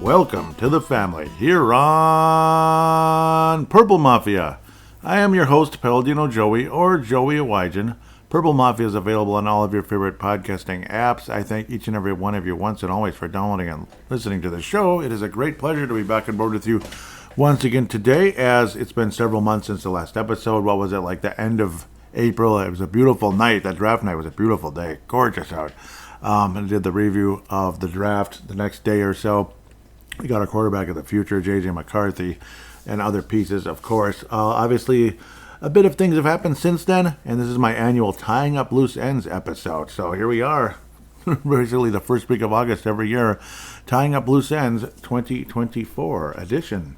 welcome to the family here on Purple Mafia. I am your host, Paladino Joey, or Joey Awijan. Purple Mafia is available on all of your favorite podcasting apps. I thank each and every one of you once and always for downloading and listening to the show. It is a great pleasure to be back on board with you once again today, as it's been several months since the last episode. What was it, like the end of April? It was a beautiful night. That draft night was a beautiful day. Gorgeous out. And I did the review of the draft the next day or so. We got our quarterback of the future, J.J. McCarthy, and other pieces, of course. Obviously, a bit of things have happened since then, and this is my annual Tying Up Loose Ends episode. So here we are, basically the first week of August every year, Tying Up Loose Ends 2024 edition.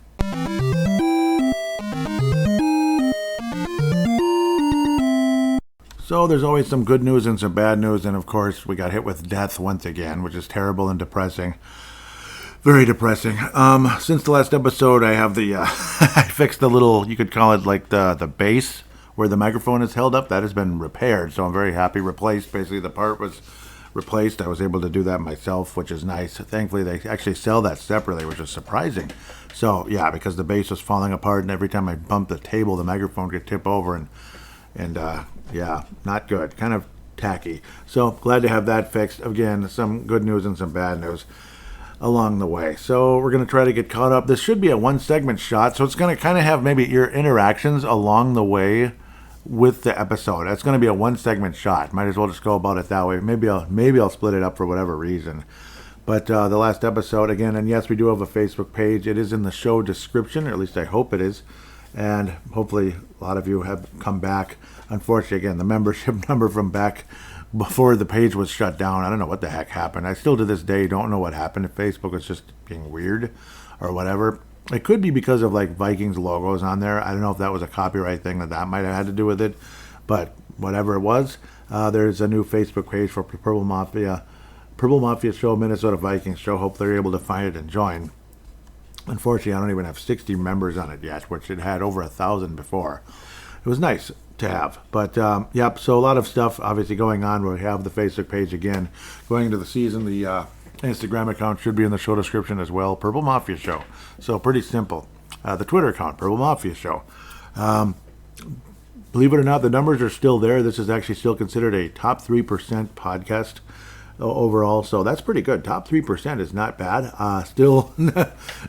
So there's always some good news and some bad news, and of course we got hit with death once again, which is terrible and depressing. Very depressing. Since the last episode, I have the, I fixed the little, you could call it like the base where the microphone is held up. That has been repaired, so I'm very happy. Replaced, basically the part was replaced. I was able to do that myself, which is nice. Thankfully, they actually sell that separately, which is surprising. So, yeah, because the base was falling apart, and every time I bumped the table, the microphone could tip over, and yeah, not good. Kind of tacky. So, glad to have that fixed. Again, some good news and some bad news along the way. So we're going to try to get caught up. This should be a one segment shot, so it's going to kind of have maybe your interactions along the way with the episode. It's going to be a one segment shot. Might as well just go about it that way. Maybe I'll split it up for whatever reason. But the last episode, again, and yes, we do have a Facebook page. It is in the show description, or at least I hope it is. And hopefully a lot of you have come back. Unfortunately, again, the membership number from back before the page was shut down, I don't know what the heck happened. I still to this day don't know what happened. If Facebook was just being weird or whatever. It could be because of like Vikings logos on there. I don't know if that was a copyright thing that might have had to do with it. But whatever it was, there's a new Facebook page for Purple Mafia Show, Minnesota Vikings Show. Hopefully you're able to find it and join. Unfortunately, I don't even have 60 members on it yet, which it had over 1,000 before. It was nice to have. But, yep, so a lot of stuff obviously going on. We have the Facebook page again. Going into the season, the Instagram account should be in the show description as well. Purple Mafia Show. So pretty simple. The Twitter account, Purple Mafia Show. Believe it or not, the numbers are still there. This is actually still considered a top 3% podcast overall, so that's pretty good. Top 3% is not bad. Still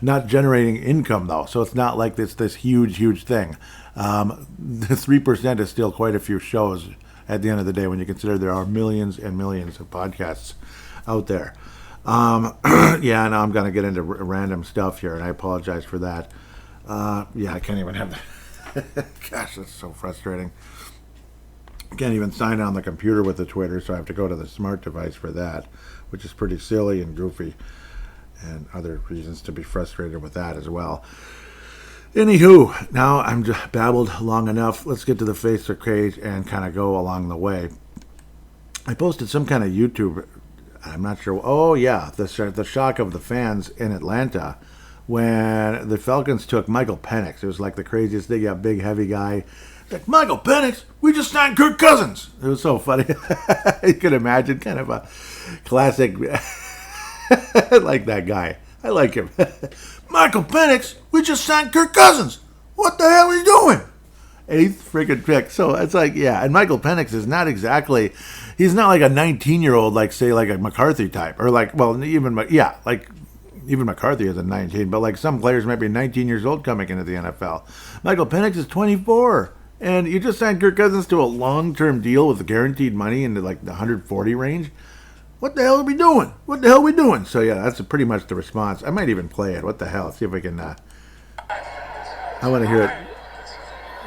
not generating income, though, so it's not like this huge thing. The 3% is still quite a few shows at the end of the day when you consider there are millions and millions of podcasts out there. Yeah, now I'm going to get into random stuff here, and I apologize for that. Yeah, I can't even have that. Gosh, that's so frustrating. Can't even sign on the computer with the Twitter, so I have to go to the smart device for that, which is pretty silly and goofy, and other reasons to be frustrated with that as well. Anywho, now I'm just babbled long enough. Let's get to the Facebook page and kind of go along the way. I posted some kind of YouTube, I'm not sure. Oh, yeah, the shock of the fans in Atlanta when the Falcons took Michael Penix. It was like the craziest thing. A big, heavy guy. Like, Michael Penix, we just signed Kirk Cousins. It was so funny. You can imagine, kind of a classic, like that guy. I like him. Michael Penix, we just signed Kirk Cousins. What the hell are you doing? 8th freaking pick. So it's like, yeah. And Michael Penix is not exactly, he's not like a 19-year-old, like, say, like a McCarthy type. Or like, well, even McCarthy is a 19. But like some players might be 19 years old coming into the NFL. Michael Penix is 24. And you just signed Kirk Cousins to a long-term deal with guaranteed money into like the 140 range. What the hell are we doing? What the hell are we doing? So yeah, that's pretty much the response. I might even play it. What the hell? See if we can. I want to hear it.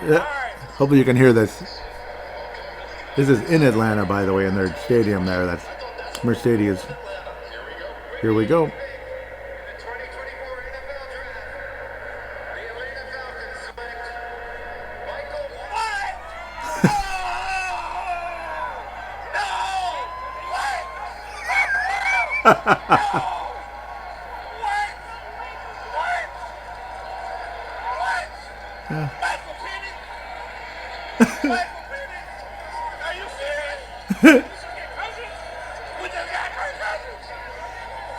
Yeah. Hopefully you can hear this. This is in Atlanta, by the way, in their stadium there. That's Mercedes. Here we go.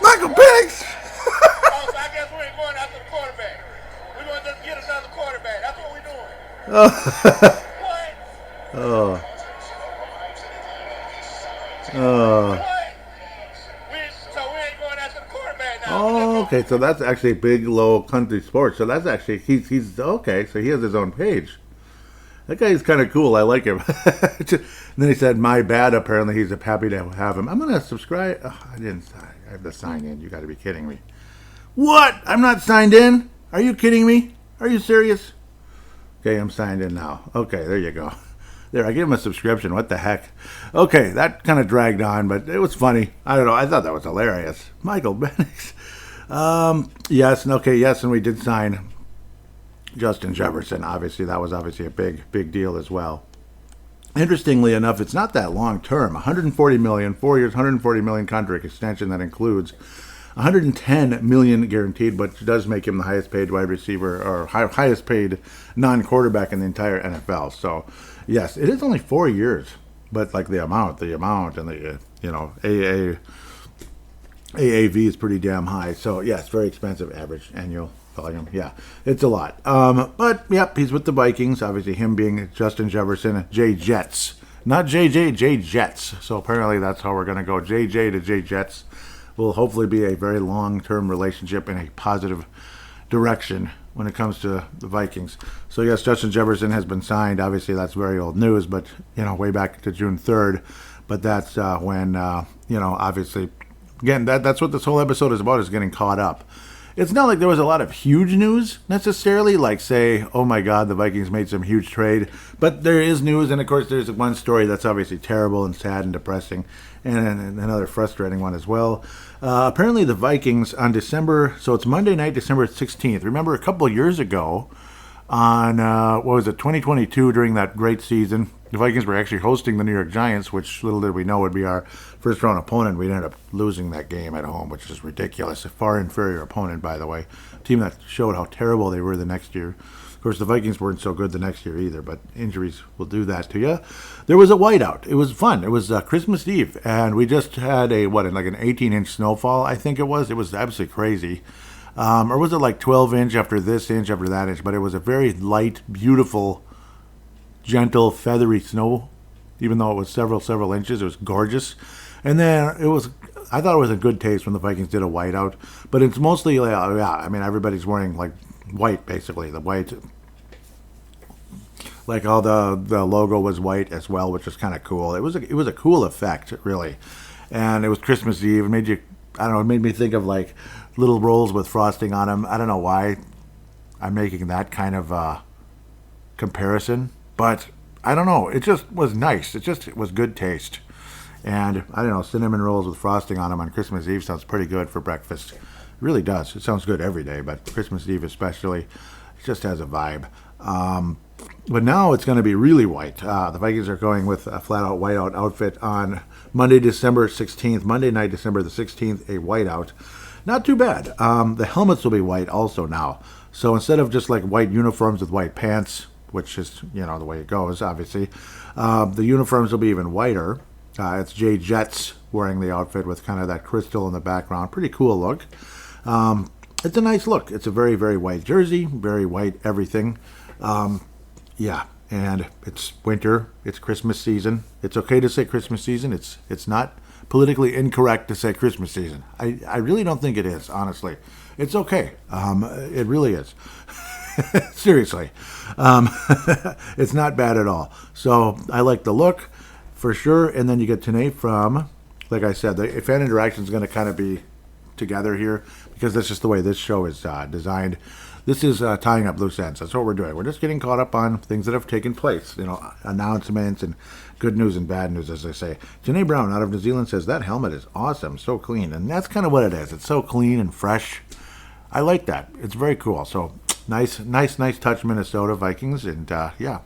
Michael Penix! Oh. Oh. So we ain't going after the quarterback now. Oh, okay. So that's actually Big Low Country Sports. So that's actually he's okay. So he has his own page. That guy's kind of cool. I like him. And then he said, "My bad." Apparently, he's happy to have him. I'm gonna subscribe. Oh, I didn't. I have to sign in. You got to be kidding me. What? I'm not signed in. Are you kidding me? Are you serious? Okay, I'm signed in now. Okay, there you go. There, I gave him a subscription. What the heck? Okay, that kind of dragged on, but it was funny. I don't know. I thought that was hilarious. Michael Bennix. Yes, and okay, yes, and we did sign Justin Jefferson. Obviously, that was obviously a big deal as well. Interestingly enough, it's not that long term. 140 million, 4 years, 140 million contract extension that includes 110 million guaranteed, but does make him the highest paid wide receiver or highest paid non-quarterback in the entire NFL. So, yes, it is only 4 years, but like the amount, and the AAV is pretty damn high. So, yes, very expensive average annual volume. Yeah, it's a lot. But yep, he's with the Vikings. Obviously, him being Justin Jefferson, J Jets, not JJ, J Jets. So apparently that's how we're gonna go. JJ to J Jets will hopefully be a very long-term relationship in a positive direction when it comes to the Vikings. So yes, Justin Jefferson has been signed. Obviously, that's very old news, but way back to June 3rd. But that's when obviously, again, that's what this whole episode is about, is getting caught up. It's not like there was a lot of huge news necessarily, like say, oh my God, the Vikings made some huge trade. But there is news, and of course there's one story that's obviously terrible and sad and depressing, and another frustrating one as well. Apparently the Vikings on so it's Monday night, December 16th. Remember a couple of years ago on, 2022, during that great season, the Vikings were actually hosting the New York Giants, which little did we know would be our first round opponent. We ended up losing that game at home, which is ridiculous. A far inferior opponent, by the way. A team that showed how terrible they were the next year. Of course, the Vikings weren't so good the next year either, but injuries will do that to you. There was a whiteout. It was fun. It was Christmas Eve, and we just had an 18-inch snowfall, I think it was. It was absolutely crazy. Or was it like 12-inch after this inch after that inch? But it was a very light, beautiful, gentle, feathery snow, even though it was several inches. It was gorgeous. And then I thought it was a good taste when the Vikings did a whiteout. But it's mostly, everybody's wearing like white, basically. The white, like all the logo was white as well, which was kind of cool. It was a cool effect, really. And it was Christmas Eve. It made me think of like little rolls with frosting on them. I don't know why I'm making that kind of comparison, but I don't know. It just was nice. It was good taste. And I don't know, cinnamon rolls with frosting on them on Christmas Eve sounds pretty good for breakfast. It really does. It sounds good every day, but Christmas Eve especially, it just has a vibe. But now it's going to be really white. The Vikings are going with a flat-out whiteout outfit on Monday, December 16th. Monday night, December the 16th, a whiteout. Not too bad. The helmets will be white also now. So instead of just like white uniforms with white pants, which is, the way it goes, obviously, the uniforms will be even whiter. It's Jay Jets wearing the outfit with kind of that crystal in the background. Pretty cool look. It's a nice look. It's a very, very white jersey, very white everything. Yeah, and it's winter. It's Christmas season. It's okay to say Christmas season. It's not politically incorrect to say Christmas season. I really don't think it is, honestly. It's okay. It really is. Seriously. It's not bad at all. So I like the look for sure. And then you get Tanae from, like I said, the fan interaction is going to kind of be together here because that's just the way this show is designed. This is tying up loose ends. That's what we're doing. We're just getting caught up on things that have taken place, announcements and good news and bad news, as they say. Janae Brown out of New Zealand says, that helmet is awesome, so clean. And that's kind of what it is. It's so clean and fresh. I like that. It's very cool. So nice touch, Minnesota Vikings. And yeah,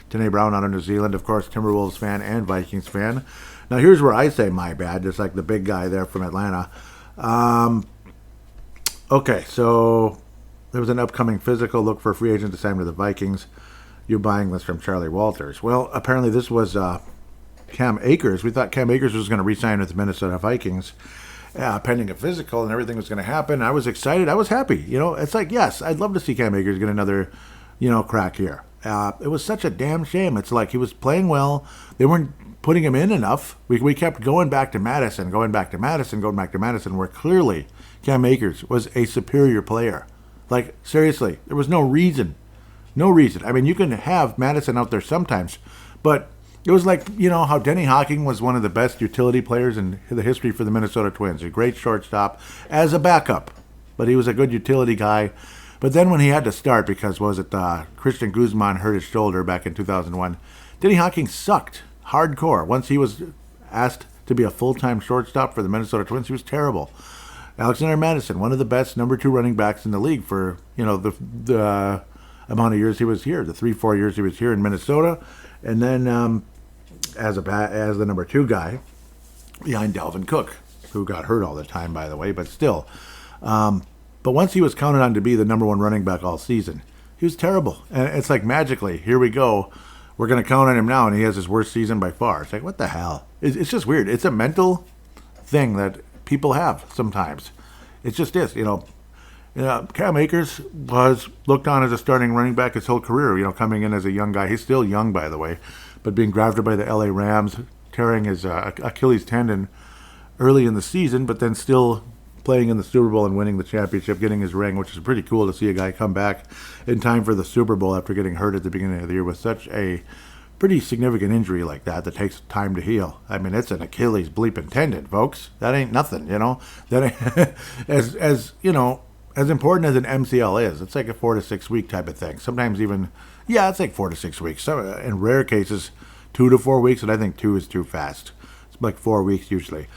Janae Brown out of New Zealand, of course, Timberwolves fan and Vikings fan. Now here's where I say my bad, just like the big guy there from Atlanta. Okay, so there was an upcoming physical. Look for a free agent to sign with the Vikings. You're buying this from Charlie Walters. Well, apparently this was Cam Akers. We thought Cam Akers was going to re-sign with the Minnesota Vikings, pending a physical, and everything was going to happen. I was excited. I was happy. It's like, yes, I'd love to see Cam Akers get another, crack here. It was such a damn shame. It's like he was playing well. They weren't putting him in enough. We kept going back to Madison, going back to Madison, where clearly Cam Akers was a superior player. Like, seriously, there was no reason. No reason. I mean, you can have Madison out there sometimes, but it was like, how Denny Hawking was one of the best utility players in the history for the Minnesota Twins. A great shortstop as a backup, but he was a good utility guy. But then when he had to start, because Christian Guzman hurt his shoulder back in 2001, Denny Hawking sucked hardcore. Once he was asked to be a full-time shortstop for the Minnesota Twins, he was terrible. Alexander Madison, one of the best number 2 running backs in the league for, the amount of years he was here, the 3-4 years he was here in Minnesota. And then as the number 2 guy behind Dalvin Cook, who got hurt all the time, by the way, but still. But once he was counted on to be the number 1 running back all season, he was terrible. And it's like magically, here we go. We're going to count on him now, and he has his worst season by far. It's like, what the hell? It's just weird. It's a mental thing that people have sometimes. It just is, Cam Akers was looked on as a starting running back his whole career, coming in as a young guy. He's still young, by the way, but being drafted by the LA Rams, tearing his Achilles tendon early in the season, but then still playing in the Super Bowl and winning the championship, getting his ring, which is pretty cool to see a guy come back in time for the Super Bowl after getting hurt at the beginning of the year with such a pretty significant injury like that takes time to heal. I mean, it's an Achilles bleeping tendon, folks. That ain't nothing, That ain't, as important as an MCL is, it's like a 4 to 6 week type of thing. Sometimes even, it's like 4 to 6 weeks. So in rare cases, 2 to 4 weeks, and I think 2 is too fast. It's like 4 weeks usually.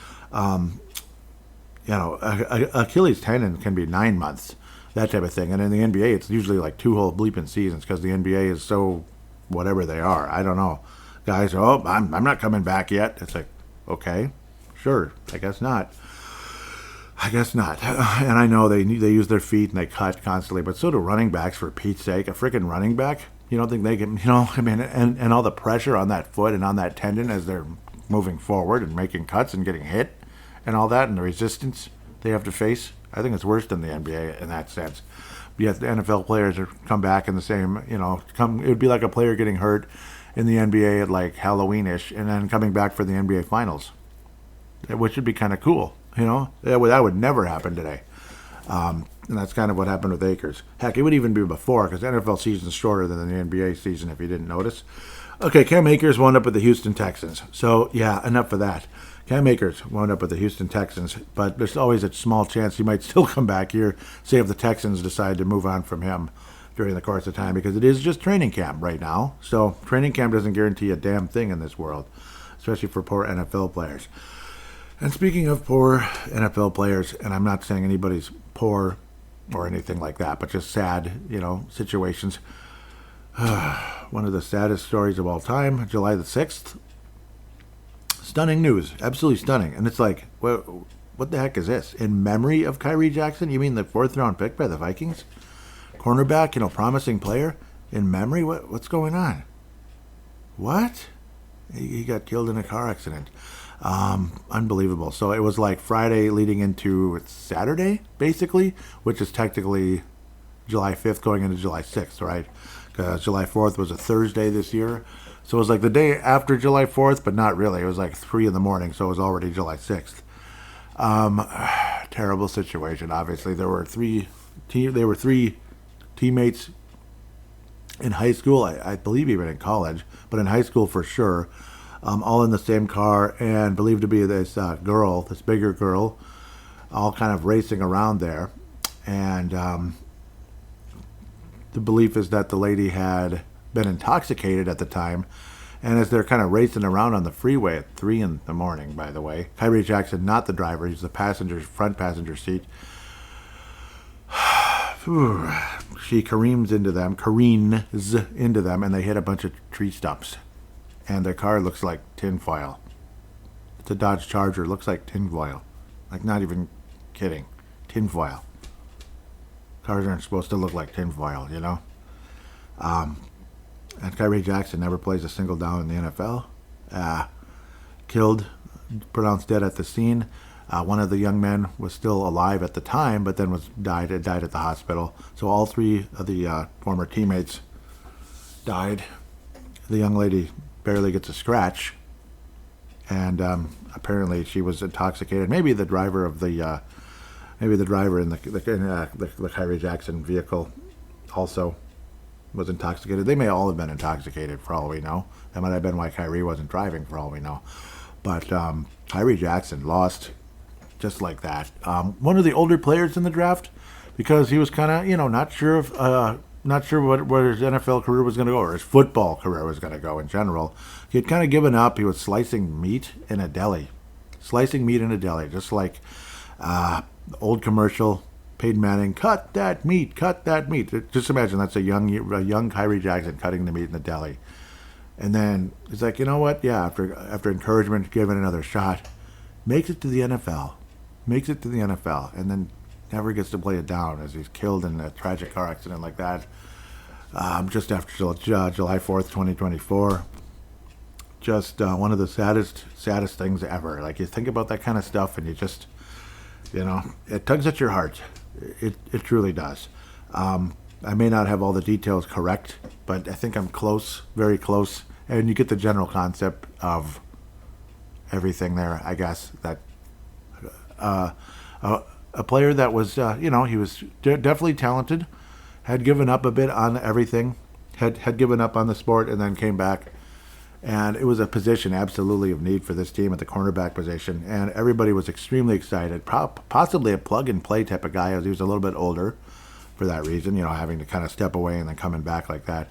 Achilles tendon can be 9 months, that type of thing. And in the NBA, it's usually like 2 whole bleeping seasons because the NBA is so whatever they are. I don't know. Guys, I'm not coming back yet. It's like, okay, sure, I guess not. And I know they use their feet and they cut constantly, but so do running backs, for Pete's sake. A freaking running back, you don't think they can, and all the pressure on that foot and on that tendon as they're moving forward and making cuts and getting hit and all that, and the resistance they have to face. I think it's worse than the NBA in that sense. But yet the NFL players are come back in the same, it would be like a player getting hurt in the NBA at like Halloween-ish and then coming back for the NBA Finals, which would be kind of cool. That would never happen today. And that's kind of what happened with Akers. Heck, it would even be before, because the NFL season's shorter than the NBA season, if you didn't notice. Okay, Cam Akers wound up with the Houston Texans. So, yeah, enough of that. Cam Akers wound up with the Houston Texans, but there's always a small chance he might still come back here, say if the Texans decide to move on from him during the course of time, because it is just training camp right now. So training camp doesn't guarantee a damn thing in this world, especially for poor NFL players. And speaking of poor NFL players, and I'm not saying anybody's poor or anything like that, but just sad, situations. One of the saddest stories of all time, July the 6th. Stunning news, absolutely stunning. And it's like, what the heck is this? In memory of Kyree Jackson? You mean the 4th round pick by the Vikings? Cornerback, promising player? In memory? What's going on? What? He got killed in a car accident. Unbelievable. So it was like Friday leading into Saturday, basically, which is technically July 5th going into July 6th, right? Because July 4th was a Thursday this year. So it was like the day after July 4th, but not really. It was like 3 in the morning, so it was already July 6th. Terrible situation, obviously. There were three teammates in high school, I believe even in college, but in high school for sure, all in the same car, and believed to be this girl, this bigger girl, all kind of racing around there. And the belief is that the lady had been intoxicated at the time, and as they're kind of racing around on the freeway at 3 in the morning, by the way, Kyree Jackson, not the driver, he's the front passenger seat. She careens into them, and they hit a bunch of tree stumps, and their car looks like tinfoil. It's a Dodge Charger, looks like tinfoil, like not even kidding, tinfoil. Cars aren't supposed to look like tinfoil, And Kyree Jackson never plays a single down in the NFL. Killed, pronounced dead at the scene. One of the young men was still alive at the time, but then died at the hospital. So all 3 of the former teammates died. The young lady barely gets a scratch, and apparently she was intoxicated. Maybe the driver of the in the Kyree Jackson vehicle also was intoxicated. They may all have been intoxicated for all we know. That might have been why Kyree wasn't driving for all we know. But Kyree Jackson lost just like that. One of the older players in the draft, because he was kind of, not sure where his NFL career was going to go, or his football career was going to go in general. He had kind of given up. He was slicing meat in a deli, just like old commercial. Peyton Manning, cut that meat. Just imagine that's a young Kyree Jackson cutting the meat in the deli. And then he's like, you know what? Yeah, after encouragement, give it another shot. Makes it to the NFL. And then never gets to play it down as he's killed in a tragic car accident like that. Just after July 4th, 2024. Just one of the saddest things ever. Like, you think about that kind of stuff and you just, it tugs at your heart. It truly does. I may not have all the details correct, but I think I'm close, very close. And you get the general concept of everything there, I guess. That a player that was, he was definitely talented, had given up a bit on everything, had given up on the sport, and then came back. And it was a position absolutely of need for this team at the cornerback position. And everybody was extremely excited, possibly a plug-and-play type of guy, as he was a little bit older for that reason, having to kind of step away and then coming back like that.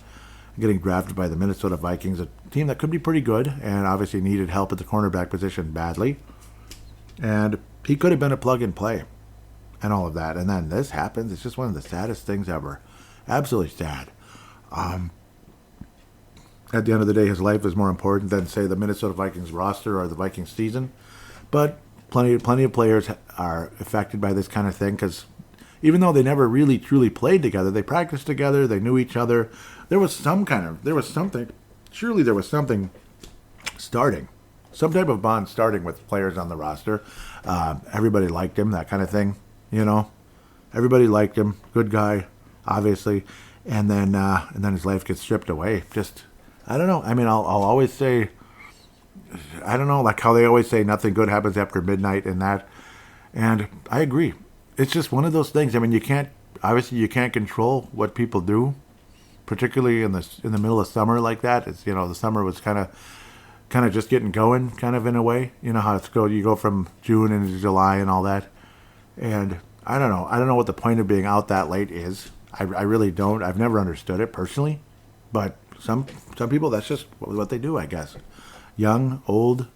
Getting drafted by the Minnesota Vikings, a team that could be pretty good and obviously needed help at the cornerback position badly. And he could have been a plug-and-play and all of that. And then this happens. It's just one of the saddest things ever. Absolutely sad. At the end of the day, his life is more important than, say, the Minnesota Vikings roster or the Vikings season. But plenty of players are affected by this kind of thing, because even though they never really truly played together, they practiced together, they knew each other. There was something starting, some type of bond starting with players on the roster. Everybody liked him, that kind of thing, Everybody liked him, good guy, obviously. And then his life gets stripped away. Just, I don't know. I mean, I'll always say, I don't know, like how they always say nothing good happens after midnight and that. And I agree. It's just one of those things. I mean, you can't control what people do, particularly in the middle of summer like that. It's, the summer was kind of just getting going, kind of in a way. You know how you go from June into July and all that. And I don't know what the point of being out that late is. I really don't. I've never understood it personally, but some people, that's just what they do, I guess. Young, old,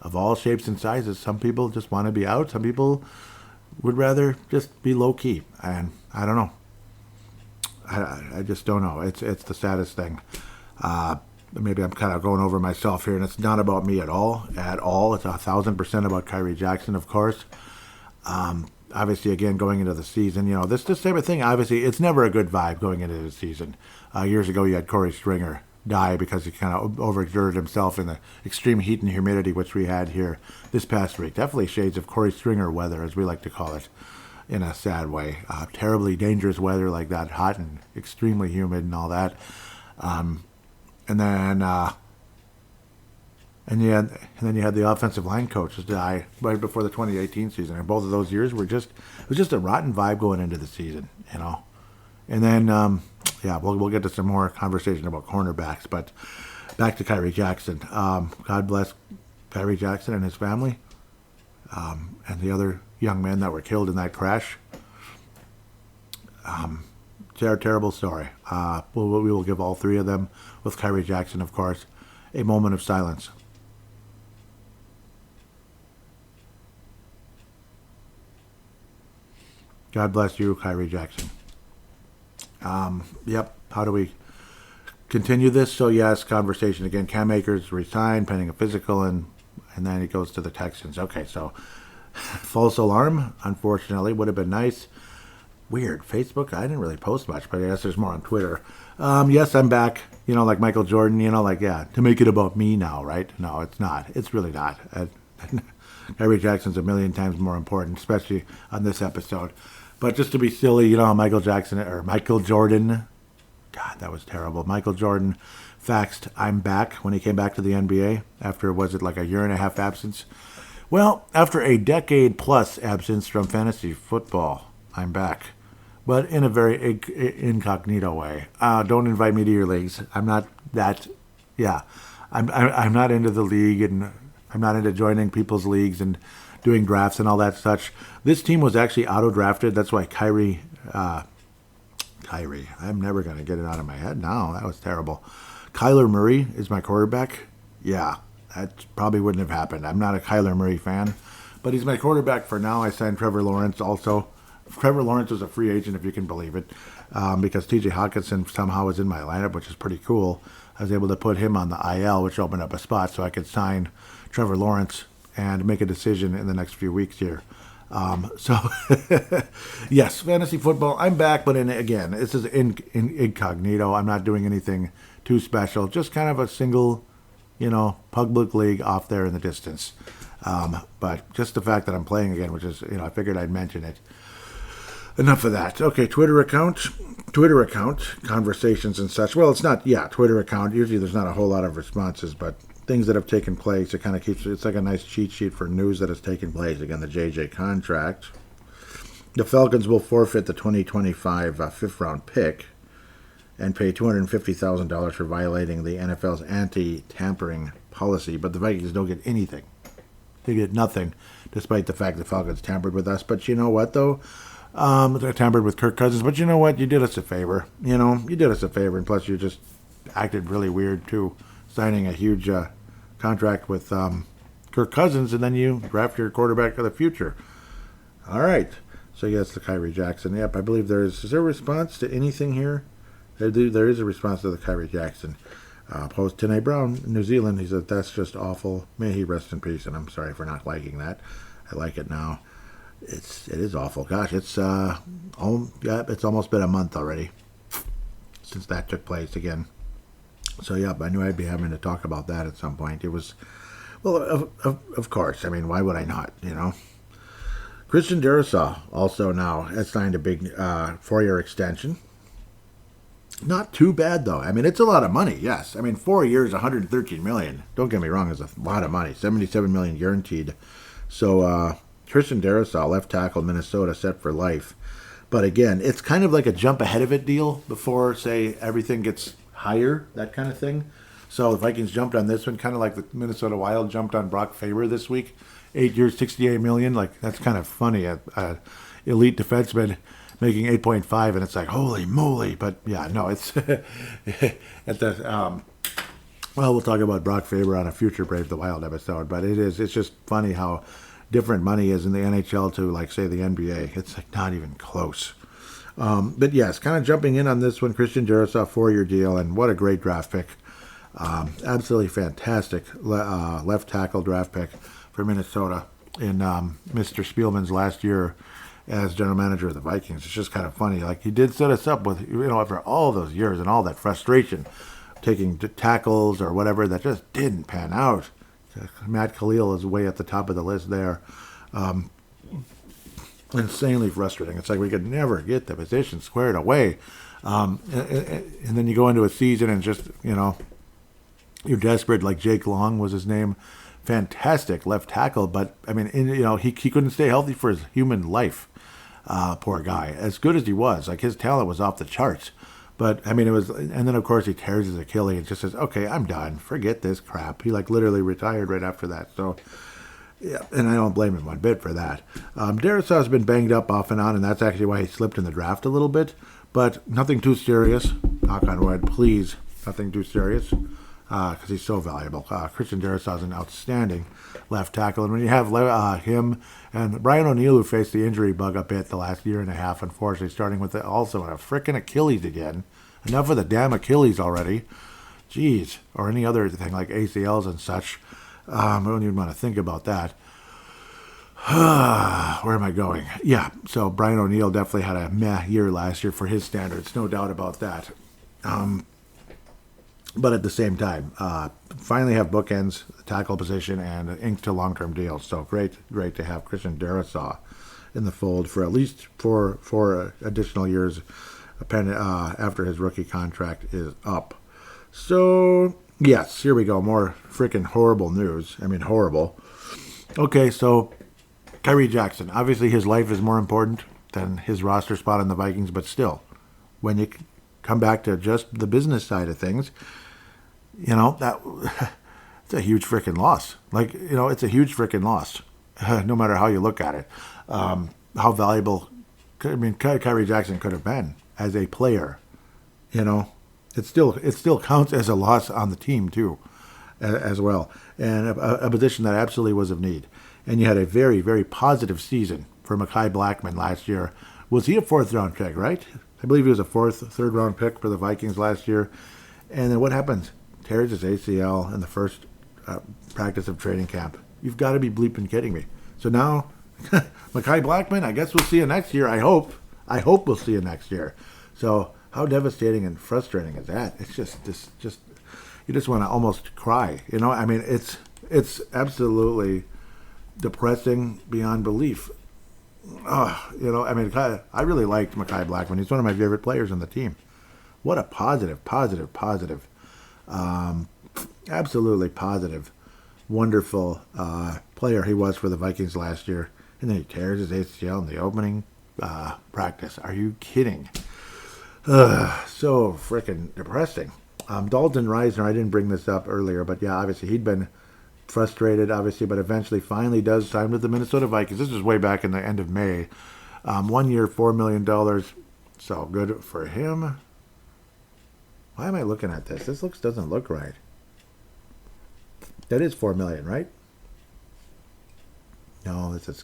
of all shapes and sizes. Some people just want to be out. Some people would rather just be low key, and I don't know. I just don't know. It's the saddest thing. Maybe I'm kind of going over myself here, and it's not about me at all. It's 1,000% about Kyree Jackson, of course. Obviously, again, going into the season, this type of thing, obviously, it's never a good vibe going into the season. Years ago, you had Corey Stringer die because he kind of overexerted himself in the extreme heat and humidity, which we had here this past week. Definitely shades of Corey Stringer weather, as we like to call it, in a sad way. Terribly dangerous weather like that, hot and extremely humid and all that. And then you had the offensive line coaches die right before the 2018 season, and both of those years it was just a rotten vibe going into the season, And then we'll get to some more conversation about cornerbacks, but back to Kyree Jackson. God bless Kyree Jackson and his family, and the other young men that were killed in that crash. Terrible story. We will give all three of them, with Kyree Jackson, of course, a moment of silence. God bless you, Kyree Jackson. How do we continue this? So yes, conversation again. Cam Akers resigned pending a physical, and then he goes to the Texans. Okay, so false alarm, unfortunately, would have been nice. Weird. Facebook, I didn't really post much, but I guess there's more on Twitter. Yes, I'm back, like Michael Jordan, to make it about me now, right? No, it's not. It's really not. Kyree Jackson's a million times more important, especially on this episode. But just to be silly, Michael Jordan God, that was terrible. Michael Jordan faxed, "I'm back," when he came back to the NBA after, was it like a year and a half absence? Well, after a decade plus absence from fantasy football, I'm back. But in a very incognito way. Don't invite me to your leagues. I'm not that, yeah. I'm not into the league, and I'm not into joining people's leagues and doing drafts and all that such. This team was actually auto-drafted. That's why Kyree, I'm never going to get it out of my head now. That was terrible. Kyler Murray is my quarterback. Yeah, that probably wouldn't have happened. I'm not a Kyler Murray fan, but he's my quarterback for now. I signed Trevor Lawrence also. Trevor Lawrence was a free agent, if you can believe it, because T.J. Hawkinson somehow was in my lineup, which is pretty cool. I was able to put him on the IL, which opened up a spot so I could sign Trevor Lawrence and make a decision in the next few weeks here. Yes, fantasy football, I'm back, but again, this is incognito. I'm not doing anything too special, just kind of a single, public league off there in the distance. But just the fact that I'm playing again, which is, I figured I'd mention it. Enough of that. Okay, Twitter account, conversations and such. Well, it's not, Twitter account. Usually there's not a whole lot of responses, but things that have taken place. It kind of keeps, it's like a nice cheat sheet for news that has taken place. Again, the JJ contract. The Falcons will forfeit the 2025 fifth-round pick and pay $250,000 for violating the NFL's anti-tampering policy, but the Vikings don't get anything. They get nothing, despite the fact the Falcons tampered with us. But you know what, though? They tampered with Kirk Cousins, but you know what? You did us a favor. You did us a favor, and plus you just acted really weird, too, signing a huge contract with Kirk Cousins, and then you draft your quarterback of the future. All right. So, yes, the Kyree Jackson. Yep, I believe is there a response to anything here? There is a response to the Kyree Jackson. Post Tene Brown, New Zealand. He said, "That's just awful. May he rest in peace." And I'm sorry for not liking that. I like it now. It is awful. Gosh, it's almost been a month already since that took place again. So I knew I'd be having to talk about that at some point. It was, well, of course. I mean, why would I not? Christian Darrisaw also now has signed a big 4-year extension. Not too bad though. I mean, it's a lot of money. Yes, I mean 4 years, $113 million. Don't get me wrong, it's a lot of money. $77 million guaranteed. So. Christian Darrisaw, left tackle, Minnesota, set for life. But again, it's kind of like a jump ahead of it deal before, say, everything gets higher, that kind of thing. So the Vikings jumped on this one, kind of like the Minnesota Wild jumped on Brock Faber this week. 8 years, $68 million. Like, that's kind of funny. Elite defenseman making 8.5, and it's like, holy moly. But yeah, no, it's at the well, we'll talk about Brock Faber on a future Brave the Wild episode. But it's just funny how different money is in the NHL to, like, say, the NBA. It's like not even close. But yes, kind of jumping in on this one, Christian Darrisaw, 4-year deal, and what a great draft pick. Absolutely fantastic left tackle draft pick for Minnesota in Mr. Spielman's last year as general manager of the Vikings. It's just kind of funny. Like, he did set us up with, after all those years and all that frustration, taking tackles or whatever that just didn't pan out. Matt Khalil is way at the top of the list there. Insanely frustrating. It's like we could never get the position squared away. And then you go into a season and just, you're desperate, like Jake Long was his name. Fantastic left tackle, but, I mean, he couldn't stay healthy for his human life. Poor guy. As good as he was, like, his talent was off the charts. But, I mean, it was, and then, of course, he tears his Achilles and just says, okay, I'm done. Forget this crap. He, like, literally retired right after that. So, yeah, and I don't blame him one bit for that. Darrisaw's been banged up off and on, and that's actually why he slipped in the draft a little bit. But nothing too serious. Knock on wood, please. Nothing too serious. Because he's so valuable. Christian Darrisaw is an outstanding left tackle. And when you have him and Brian O'Neill, who faced the injury bug a bit the last year and a half, unfortunately, starting with also a frickin' Achilles again. Enough of the damn Achilles already. Jeez. Or any other thing like ACLs and such. I don't even want to think about that. Where am I going? Yeah, so Brian O'Neill definitely had a meh year last year for his standards. No doubt about that. But at the same time, finally have bookends, tackle position, and ink to long-term deals. So great to have Christian Darrisaw in the fold for at least four additional years after his rookie contract is up. So, yes, here we go. More freaking horrible news. I mean, horrible. Okay, so Kyree Jackson. Obviously, his life is more important than his roster spot on the Vikings, but still, when you come back to just the business side of things, that it's a huge freaking loss. It's a huge freaking loss, no matter how you look at it. How valuable, Kyree Jackson could have been as a player. It still counts as a loss on the team too, as well, and a position that absolutely was of need. And you had a very, very positive season for Mekhi Blackmon last year. Was he a 4th-round pick, right? I believe he was a 3rd-round pick for the Vikings last year. And then what happens? Tears his ACL in the first practice of training camp. You've got to be bleeping kidding me. So now, Mekhi Blackmon, I guess we'll see you next year. I hope we'll see you next year. So how devastating and frustrating is that? It's just you just want to almost cry. It's absolutely depressing beyond belief. I really liked Mekhi Blackmon. He's one of my favorite players on the team. What a positive, absolutely positive, wonderful player he was for the Vikings last year. And then he tears his ACL in the opening practice. Are you kidding? So freaking depressing. Dalton Reisner, I didn't bring this up earlier, but yeah, obviously he'd been frustrated, but eventually finally does sign with the Minnesota Vikings. This was way back in the end of May. 1 year, $4 million. So good for him. Why am I looking at this? This doesn't look right. That is $4 million, right? No, this is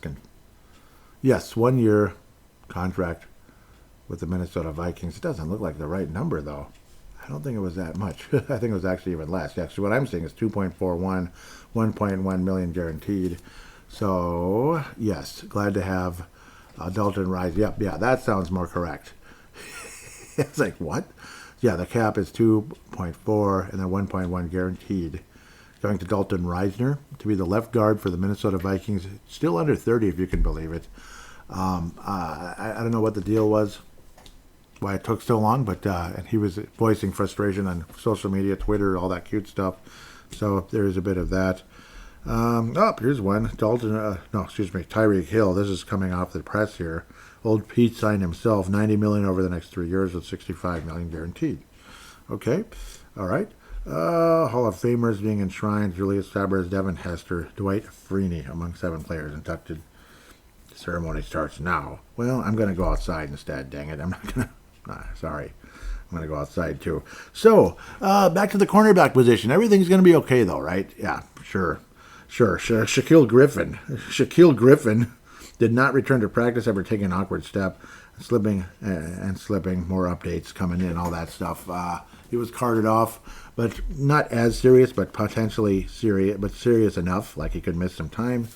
yes, 1 year contract with the Minnesota Vikings. It doesn't look like the right number though. I don't think it was that much. I think it was actually even less. Actually, what I'm seeing is 2.41, 1.1 million guaranteed. So, yes, glad to have Dalton Rise. Yep, yeah, that sounds more correct. It's like, what? Yeah, the cap is 2.4 and then 1.1 guaranteed. Going to Dalton Reisner to be the left guard for the Minnesota Vikings. Still under 30, if you can believe it. I don't know what the deal was, why it took so long, but and he was voicing frustration on social media, Twitter, all that cute stuff. So there's a bit of that. Here's one. Tyreek Hill. This is coming off the press here. Old Pete signed himself $90 million over the next 3 years with $65 million guaranteed. Okay, all right. Hall of Famers being enshrined: Julius Sabres, Devin Hester, Dwight Freeney among 7 players inducted. The ceremony starts now. Well, I'm going to go outside instead. Dang it, I'm not going to. Sorry. I'm going to go outside too. So, back to the cornerback position. Everything's going to be okay though, right? Yeah, sure. Shaquille Griffin did not return to practice after taking an awkward step, slipping. More updates coming in, all that stuff. He was carted off, but not as serious, but potentially serious, but serious enough, like he could miss some time.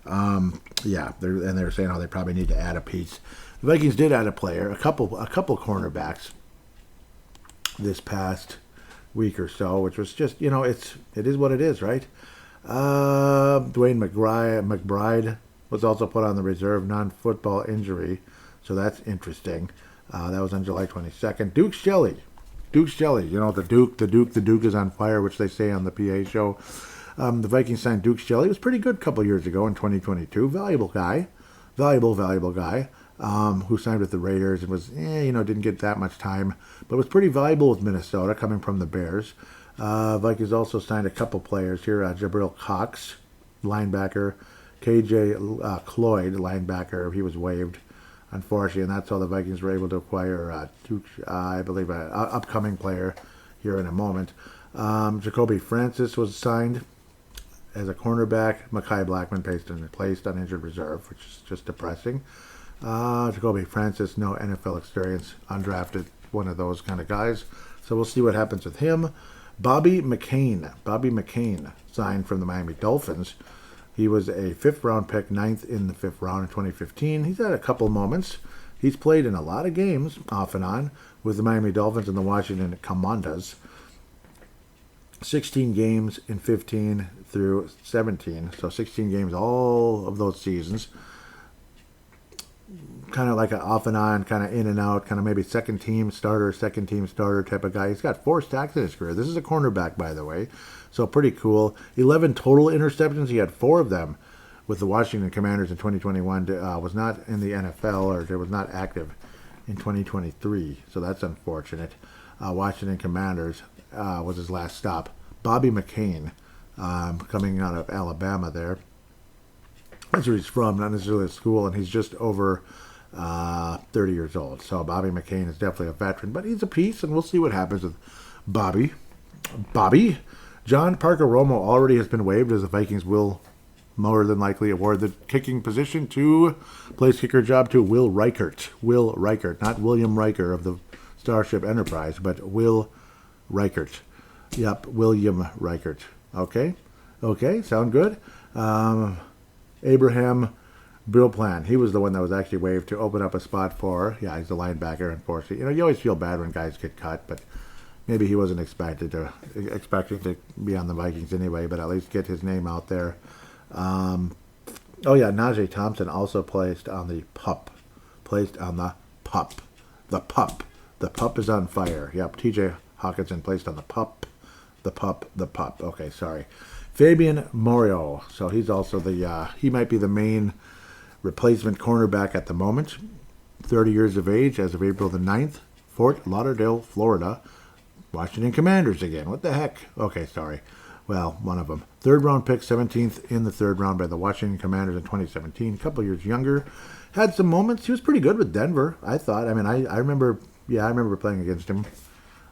They're saying how they probably need to add a piece. The Vikings did add a player, a couple cornerbacks this past week or so, which was just, it is what it is, right? Dwayne McBride was also put on the reserve non-football injury, so that's interesting. That was on July 22nd. Duke Shelley, the Duke is on fire, which they say on the PA show. The Vikings signed Duke Shelley. He was pretty good a couple years ago in 2022. Valuable guy, who signed with the Raiders and was, didn't get that much time, but was pretty valuable with Minnesota, coming from the Bears. Vikings also signed a couple players here. Jabril Cox, linebacker. KJ Cloyd, linebacker. He was waived, unfortunately, and that's how the Vikings were able to acquire I believe, an upcoming player here in a moment. Jacoby Francis was signed as a cornerback. Mekhi Blackmon placed on injured reserve, which is just depressing. Jacoby Francis, no NFL experience, undrafted, one of those kind of guys. So we'll see what happens with him. Bobby McCain signed from the Miami Dolphins. He was a 5th-round pick, 9th in the 5th round in 2015. He's had a couple moments. He's played in a lot of games, off and on, with the Miami Dolphins and the Washington Commanders. 16 games in 15 through 17. So 16 games all of those seasons. kind of like an off and on, kind of in and out, kind of maybe second team starter type of guy. He's got 4 sacks in his career. This is a cornerback, by the way, so pretty cool. 11 total interceptions. He had 4 of them with the Washington Commanders in 2021. Was not in the NFL, or was not active in 2023, so that's unfortunate. Washington Commanders was his last stop. Bobby McCain, coming out of Alabama there. That's where he's from, not necessarily a school, and he's just over 30 years old. So Bobby McCain is definitely a veteran, but he's a piece, and we'll see what happens with Bobby. John Parker Romo already has been waived, as the Vikings will more than likely award the kicking position to place kicker job to Will Reichert. Will Reichert, not William Riker of the Starship Enterprise, but Will Reichert. Yep, William Reichert. Okay, sound good. Abraham Brillplan, he was the one that was actually waived to open up a spot for, he's the linebacker, unfortunately. You always feel bad when guys get cut, but maybe he wasn't expected to be on the Vikings anyway, but at least get his name out there. Najee Thompson also placed on the pup. The pup is on fire. Yep, TJ Hawkinson placed on the pup. Okay, sorry. Fabian Morio. So he's also he might be the main replacement cornerback at the moment. 30 years of age as of April the 9th. Fort Lauderdale, Florida. Washington Commanders again. What the heck? Okay, sorry. Well, one of them. 3rd round pick, 17th in the 3rd round by the Washington Commanders in 2017. A couple years younger. Had some moments. He was pretty good with Denver, I thought. I mean, I remember playing against him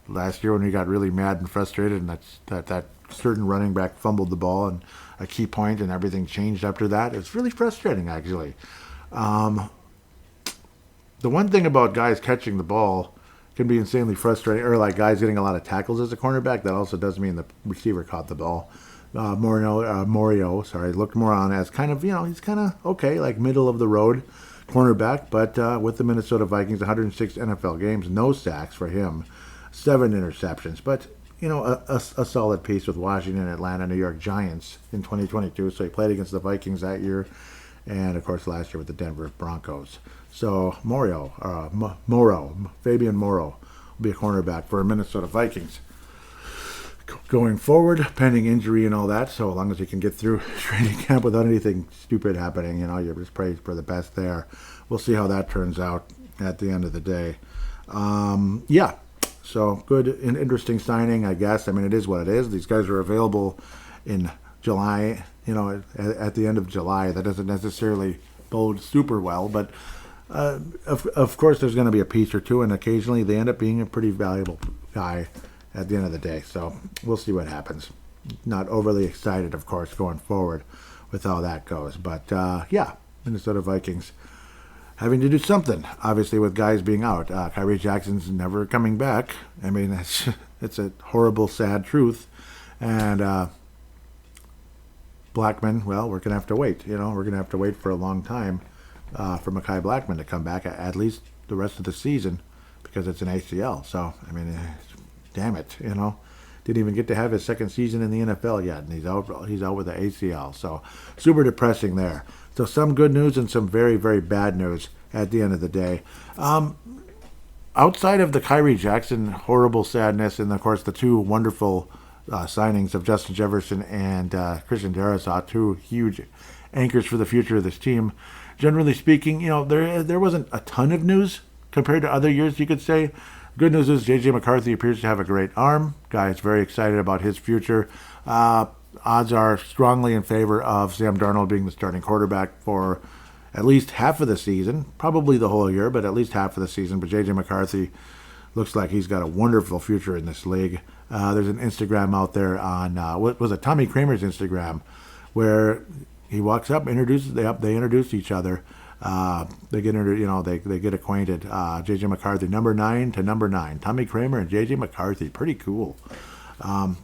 last year when he got really mad and frustrated, and that certain running back fumbled the ball and a key point, and everything changed after that. It's really frustrating, actually. The one thing about guys catching the ball can be insanely frustrating, or like guys getting a lot of tackles as a cornerback. That also does mean the receiver caught the ball. Morio, looked more on as kind of, he's kind of okay, like middle of the road cornerback, but with the Minnesota Vikings, 106 NFL games, no sacks for him, 7 interceptions, but a solid piece with Washington, Atlanta, New York Giants in 2022. So he played against the Vikings that year, and of course last year with the Denver Broncos. So Fabian Moreau will be a cornerback for Minnesota Vikings going forward, pending injury and all that. So as long as he can get through training camp without anything stupid happening, you just pray for the best there. We'll see how that turns out at the end of the day. So good and interesting signing, I guess. I mean, it is what it is. These guys are available in July, at the end of July. That doesn't necessarily bode super well, but of course there's going to be a piece or two, and occasionally they end up being a pretty valuable guy at the end of the day. So we'll see what happens. Not overly excited, of course, going forward with how that goes. But, Minnesota Vikings having to do something, obviously, with guys being out. Kyree Jackson's never coming back. I mean, it's a horrible, sad truth. And Blackman, well, we're going to have to wait. We're going to have to wait for a long time for Mekhi Blackman to come back, at least the rest of the season, because it's an ACL. So, I mean, damn it, didn't even get to have his second season in the NFL yet, and he's out with the ACL. So super depressing there. So some good news and some very, very bad news at the end of the day. Outside of the Kyree Jackson horrible sadness, and of course the 2 wonderful signings of Justin Jefferson and Christian Darrisaw, 2 huge anchors for the future of this team. Generally speaking, there wasn't a ton of news compared to other years, you could say. Good news is J.J. McCarthy appears to have a great arm. Guy is very excited about his future. Odds are strongly in favor of Sam Darnold being the starting quarterback for at least half of the season. Probably the whole year, but at least half of the season. But J.J. McCarthy looks like he's got a wonderful future in this league. There's an Instagram out there on, what was it, Tommy Kramer's Instagram, where he walks up, they introduce each other. They get they get acquainted. J.J. McCarthy, number 9 to number 9. Tommy Kramer and J.J. McCarthy, pretty cool.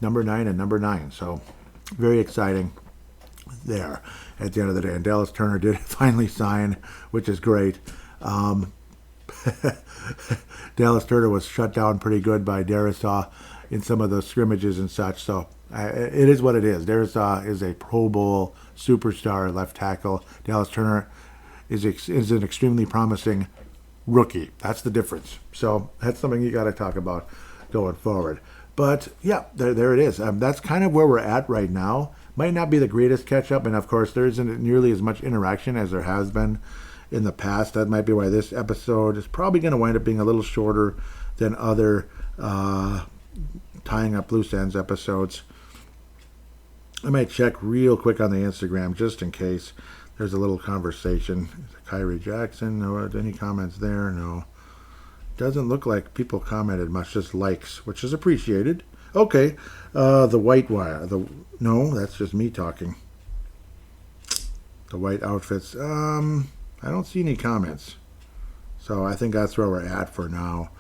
Number 9 and number 9. So very exciting there at the end of the day. And Dallas Turner did finally sign, which is great. Dallas Turner was shut down pretty good by Darrisaw in some of the scrimmages and such. So it is what it is. Darrisaw is a Pro Bowl superstar left tackle. Dallas Turner is an extremely promising rookie. That's the difference. So that's something you got to talk about going forward. But yeah, there it is. That's kind of where we're at right now. Might not be the greatest catch up, and of course there isn't nearly as much interaction as there has been in the past. That might be why this episode is probably going to wind up being a little shorter than other tying up loose ends episodes. I might check real quick on the Instagram just in case there's a little conversation. Kyree Jackson, no, any comments there? No. Doesn't look like people commented much, just likes, which is appreciated. Okay, the white wire. No, that's just me talking. The white outfits. I don't see any comments. So I think that's where we're at for now.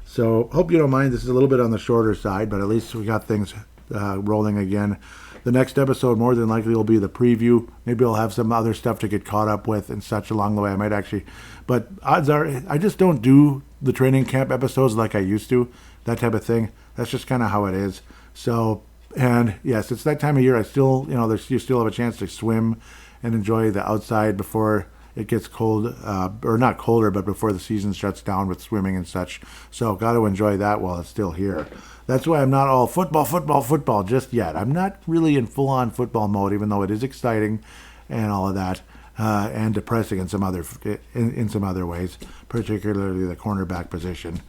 So hope you don't mind. This is a little bit on the shorter side, but at least we got things rolling again. The next episode more than likely will be the preview. Maybe I'll have some other stuff to get caught up with and such along the way. I might actually, but odds are I just don't do the training camp episodes like I used to, that type of thing. That's just kind of how it is. So, and yes, it's that time of year. I still, you still have a chance to swim and enjoy the outside before it gets cold, or not colder, but before the season shuts down with swimming and such. So got to enjoy that while it's still here. That's why I'm not all football just yet. I'm not really in full-on football mode, even though it is exciting and all of that, and depressing in some other ways, particularly the cornerback position.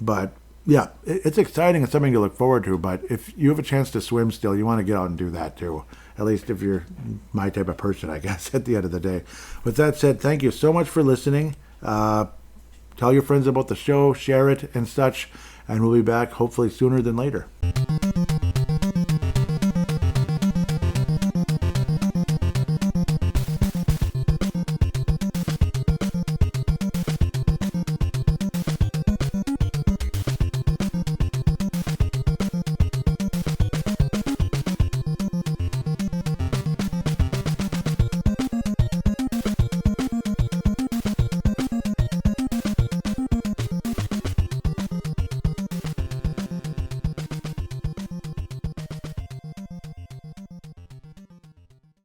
But yeah, it's exciting and something to look forward to. But if you have a chance to swim still, you want to get out and do that too. At least if you're my type of person, I guess, at the end of the day. With that said, thank you so much for listening. Tell your friends about the show, share it and such. And we'll be back hopefully sooner than later.